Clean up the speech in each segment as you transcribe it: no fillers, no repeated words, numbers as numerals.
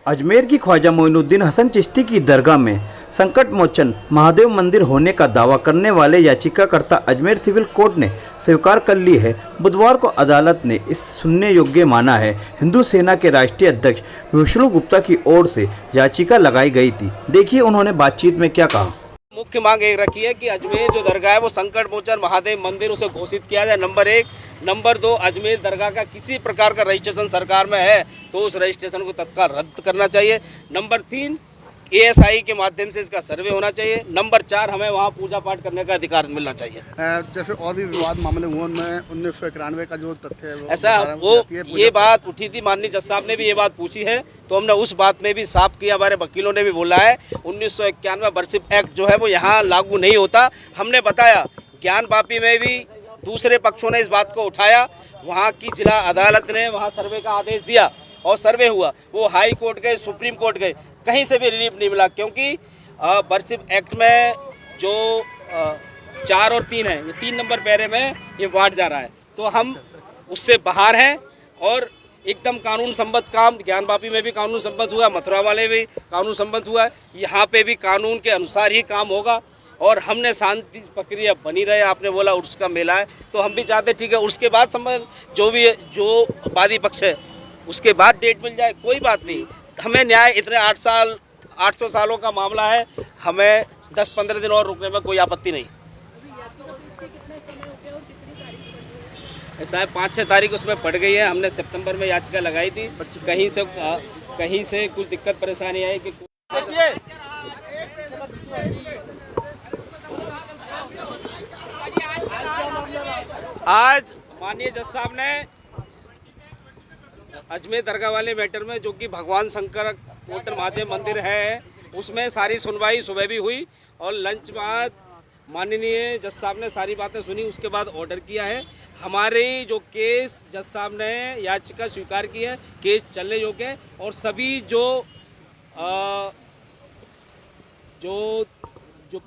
अजमेर की ख्वाजा मोइनुद्दीन हसन चिश्ती की दरगाह में संकट मोचन महादेव मंदिर होने का दावा करने वाले याचिकाकर्ता अजमेर सिविल कोर्ट ने स्वीकार कर ली है। बुधवार को अदालत ने इस सुनने योग्य माना है। हिंदू सेना के राष्ट्रीय अध्यक्ष विष्णु गुप्ता की ओर से याचिका लगाई गई थी। देखिए उन्होंने बातचीत में क्या कहा। मुख्य मांग एक रखी है कि अजमेर जो दरगाह है वो संकट मोचन महादेव मंदिर उसे घोषित किया जाए, नंबर 1। नंबर 2, अजमेर दरगाह का किसी प्रकार का रजिस्ट्रेशन सरकार में है तो उस रजिस्ट्रेशन को तत्काल रद्द करना चाहिए। नंबर 3, ASI के माध्यम से इसका सर्वे होना चाहिए। नंबर 4, हमें वहाँ पूजा पाठ करने का अधिकार मिलना चाहिए। जैसे और भी विवाद मामले हुए उनमें 1991 का जो तथ्य है ऐसा वो ये बात उठी थी, माननीय जज साहब ने भी ये बात पूछी है तो हमने उस बात में भी साफ किया। हमारे वकीलों ने भी बोला है 1991 वर्षिप एक्ट जो है वो यहाँ लागू नहीं होता। हमने बताया ज्ञानवापी में भी दूसरे पक्षों ने इस बात को उठाया, वहाँ की जिला अदालत ने वहाँ सर्वे का आदेश दिया और सर्वे हुआ। वो हाई कोर्ट गए, सुप्रीम कोर्ट गए, कहीं से भी रिलीफ नहीं मिला क्योंकि वर्षिप एक्ट में जो 4 और 3 है, ये 3 नंबर पैरे में ये वार्ड जा रहा है तो हम उससे बाहर हैं और एकदम कानून सम्मत काम। ज्ञानवापी में भी कानून सम्मत हुआ, मथुरा वाले भी कानून सम्मत हुआ है, यहाँ पे भी कानून के अनुसार ही काम होगा और हमने शांति प्रक्रिया बनी रहे। आपने बोला उर्स का मेला है तो हम भी चाहते ठीक है उसके बाद जो वादी पक्ष है उसके बाद डेट मिल जाए, कोई बात नहीं। हमें न्याय इतने 800 सालों का मामला है, हमें 10-15 दिन और रुकने में कोई आपत्ति नहीं। ऐसा है 5-6 तारीख उसमें पड़ गई है। हमने सितंबर में याचिका लगाई थी, कहीं से कुछ दिक्कत परेशानी आई कि आज माननीय जज साहब ने अजमेर दरगाह वाले मैटर में जो कि भगवान शंकर टोटल महादेव मंदिर है उसमें सारी सुनवाई सुबह भी हुई और लंच बाद माननीय जज साहब ने सारी बातें सुनी, उसके बाद ऑर्डर किया है। हमारे जो केस जज साहब ने याचिका स्वीकार की है, केस चलने योग्य है और सभी जो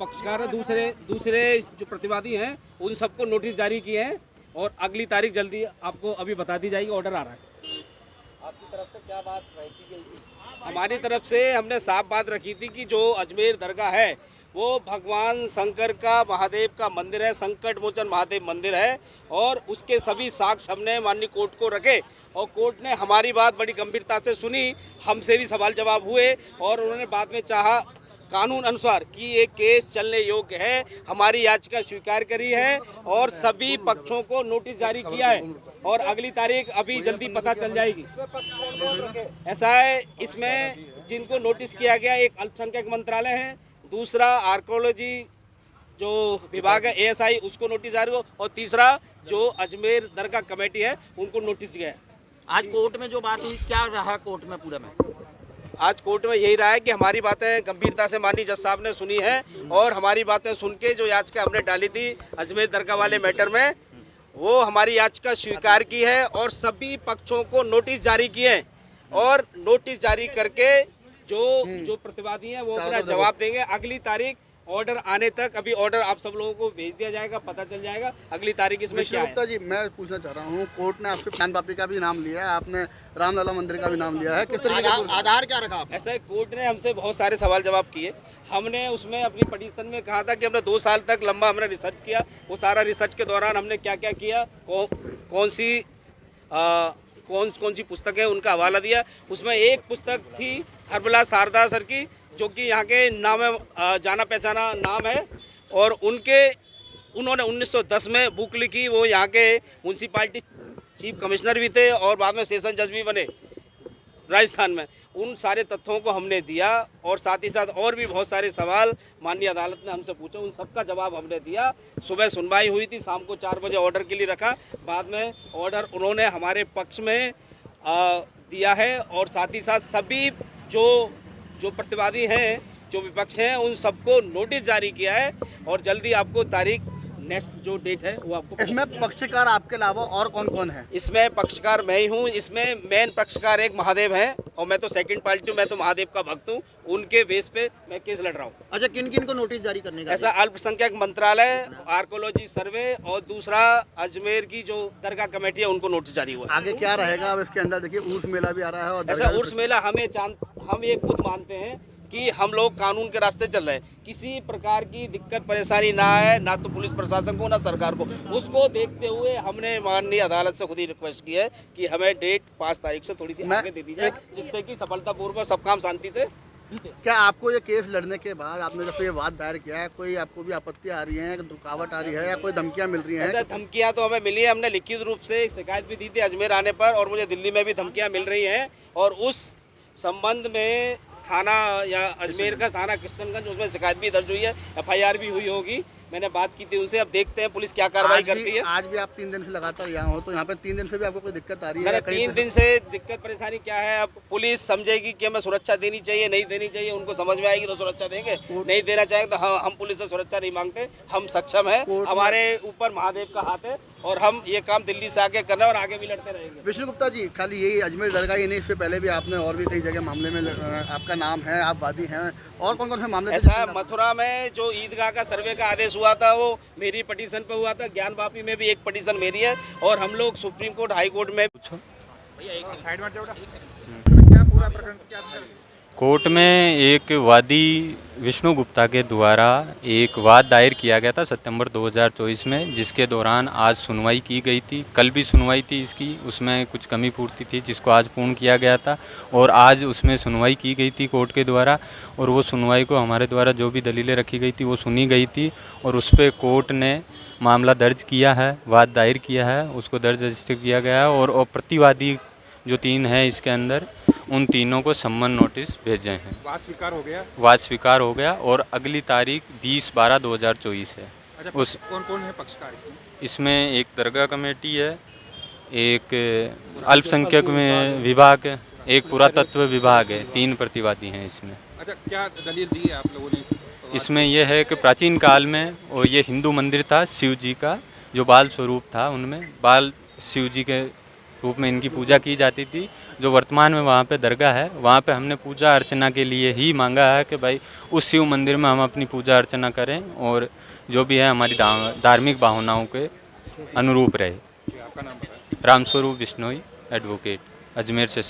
पक्षकार है दूसरे जो प्रतिवादी हैं उन सबको नोटिस जारी किए हैं और अगली तारीख जल्दी आपको अभी बता दी जाएगी। ऑर्डर आ रहा है। आपकी तरफ से क्या बात रखी गई थी? हमारी तरफ से हमने साफ बात रखी थी कि जो अजमेर दरगाह है वो भगवान शंकर का महादेव का मंदिर है, संकट मोचन महादेव मंदिर है और उसके सभी साक्ष्य हमने माननीय कोर्ट को रखे और कोर्ट ने हमारी बात बड़ी गंभीरता से सुनी। हमसे भी सवाल जवाब हुए और उन्होंने बाद में चाहा कानून अनुसार कि ये केस चलने योग्य है, हमारी याचिका स्वीकार करी है और सभी पक्षों को नोटिस जारी किया है और अगली तारीख अभी जल्दी पता चल जाएगी। ऐसा है इसमें जिनको नोटिस किया गया, एक अल्पसंख्यक मंत्रालय है, दूसरा आर्कोलॉजी जो विभाग है ASI उसको नोटिस जारी हो और तीसरा जो अजमेर दरगाह कमेटी है उनको नोटिस गया है। आज कोर्ट में जो बात हुई क्या रहा कोर्ट में पूरे में? आज कोर्ट में यही रहा है कि हमारी बातें गंभीरता से माननीय जज साहब ने सुनी है और हमारी बातें सुन के जो याचिका हमने डाली थी अजमेर दरगाह वाले मैटर में वो हमारी याचिका स्वीकार की है और सभी पक्षों को नोटिस जारी किए और नोटिस जारी करके जो प्रतिवादी हैं वो अपना जवाब देंगे। अगली तारीख ऑर्डर आने तक, अभी ऑर्डर आप सब लोगों को भेज दिया जाएगा, पता चल जाएगा अगली तारीख इसमें क्या है। जी मैं पूछना चाह रहा हूँ, कोर्ट ने आपके ज्ञानवापी का भी नाम लिया है, आपने रामलला मंदिर का भी नाम लिया है, किस तरीके का आधार क्या रखा? ऐसा है कोर्ट ने हमसे बहुत सारे सवाल जवाब किए। हमने उसमें अपनी पिटीशन में कहा था कि हमने 2 साल तक लंबा हमने रिसर्च किया। वो सारा रिसर्च के दौरान हमने क्या क्या किया, कौन सी पुस्तक है उनका हवाला दिया। उसमें एक पुस्तक थी हरबला शारदा सर की जो कि यहाँ के नाम जाना पहचाना नाम है और उन्होंने 1910 में बुक लिखी। वो यहाँ के म्यूनसिपालिटी चीफ कमिश्नर भी थे और बाद में सेशन जज भी बने राजस्थान में। उन सारे तथ्यों को हमने दिया और साथ ही साथ और भी बहुत सारे सवाल माननीय अदालत ने हमसे पूछे, उन सब का जवाब हमने दिया। सुबह सुनवाई हुई थी, शाम को 4 बजे ऑर्डर के लिए रखा, बाद में ऑर्डर उन्होंने हमारे पक्ष में दिया है और साथ ही साथ सभी जो प्रतिवादी हैं, जो विपक्ष हैं, उन सबको नोटिस जारी किया है और जल्दी आपको तारीख नेक्स्ट जो डेट है वो आपको। इसमें पक्षकार आपके अलावा और कौन कौन है? इसमें पक्षकार मैं ही हूँ। इसमें मेन पक्षकार एक महादेव हैं और मैं तो सेकंड पार्टी हूँ, मैं तो महादेव का भक्त हूँ। उनके बेस पे मैं केस लड़ रहा हूँ। अच्छा, किन किन को नोटिस जारी करने का? ऐसा अल्पसंख्यक मंत्रालय, आर्कोलॉजी सर्वे और दूसरा अजमेर की जो दरगाह कमेटी है उनको नोटिस जारी हुआ। आगे क्या रहेगा अब इसके अंदर? देखिए उर्स मेला भी आ रहा है और ऐसा उर्स मेला हम ये खुद मानते हैं कि हम लोग कानून के रास्ते चल रहे हैं। किसी प्रकार की दिक्कत परेशानी ना आए, ना तो पुलिस प्रशासन को ना सरकार को। उसको देखते हुए हमने माननीय अदालत से खुद ही रिक्वेस्ट की है कि हमें डेट 5 तारीख से थोड़ी सी आगे दे दी जाए, जिससे कि सफलतापूर्वक सब काम शांति से बीते। क्या आपको ये केस लड़ने के बाद आपने जब ये वाद दायर किया है, कोई आपको भी आपत्ति आ रही है, रुकावट आ रही है या कोई धमकियां मिल रही हैं? ऐसा धमकियां तो हमें मिली है। हमने लिखित रूप से एक शिकायत भी दी थी अजमेर आने पर, और मुझे दिल्ली में भी धमकियां मिल रही हैं। और उस संबंध में थाना या अजमेर का थाना किशनगंज, उसमें शिकायत भी दर्ज हुई है, FIR भी हुई होगी। मैंने बात की थी उनसे, अब देखते हैं पुलिस क्या कार्रवाई करती है। आज भी आप 3 दिन से लगातार यहाँ हो, तो यहाँ पे 3 दिन से भी आपको कोई दिक्कत आ रही है? मैंने 3 दिन से दिक्कत परेशानी क्या है, अब पुलिस समझेगी कि हमें सुरक्षा देनी चाहिए, नहीं देनी चाहिए। उनको समझ में आएगी तो सुरक्षा देंगे, नहीं देना चाहेंगे तो हम पुलिस से सुरक्षा नहीं मांगते। हम सक्षम है, हमारे ऊपर महादेव का हाथ है, और हम ये काम दिल्ली से आके करना और आगे भी लड़ते रहेंगे। विष्णु गुप्ता जी, खाली यही अजमेर दरगाह ही नहीं, इससे पहले भी आपने और भी कई जगह मामले में आपका नाम है, आप वादी हैं, और कौन कौन से मामले? ऐसा मथुरा में जो ईदगाह का सर्वे का आदेश हुआ था, वो मेरी पटिशन पे हुआ था। ज्ञान वापी में भी एक पटिशन मेरी है, और हम लोग सुप्रीम कोर्ट, हाई कोर्ट में। कोर्ट में एक वादी विष्णु गुप्ता के द्वारा एक वाद दायर किया गया था सितंबर 2024 में, जिसके दौरान आज सुनवाई की गई थी। कल भी सुनवाई थी इसकी, उसमें कुछ कमी पूर्ति थी जिसको आज पूर्ण किया गया था, और आज उसमें सुनवाई की गई थी कोर्ट के द्वारा। और वो सुनवाई को हमारे द्वारा जो भी दलीलें रखी गई थी वो सुनी गई थी, और उस पर कोर्ट ने मामला दर्ज किया है, वाद दायर किया है, उसको दर्ज रजिस्टर किया गया है। और प्रतिवादी जो 3 हैं इसके अंदर, उन तीनों को सम्मन नोटिस भेजे हैं। वाद स्वीकार हो गया? वाद स्वीकार हो गया, और अगली तारीख 20/12/2024 है। अच्छा, उस कौन कौन है पक्षकार इसमें? इसमें एक दरगाह कमेटी है, एक अल्पसंख्यक में विभाग है, एक पुरातत्व विभाग है। 3 प्रतिवादी हैं इसमें। अच्छा, क्या दलील दी है आप लोगों ने? इसमें यह है कि प्राचीन काल में, और ये हिंदू मंदिर था शिव जी का, जो बाल स्वरूप था, उनमें बाल शिव जी के रूप में इनकी पूजा की जाती थी। जो वर्तमान में वहाँ पे दरगाह है, वहाँ पे हमने पूजा अर्चना के लिए ही मांगा है कि भाई उस शिव मंदिर में हम अपनी पूजा अर्चना करें, और जो भी है हमारी धार्मिक भावनाओं के अनुरूप रहे। आपका नाम बताएं। Ramswaroop Bishnoi, advocate, Ajmer session.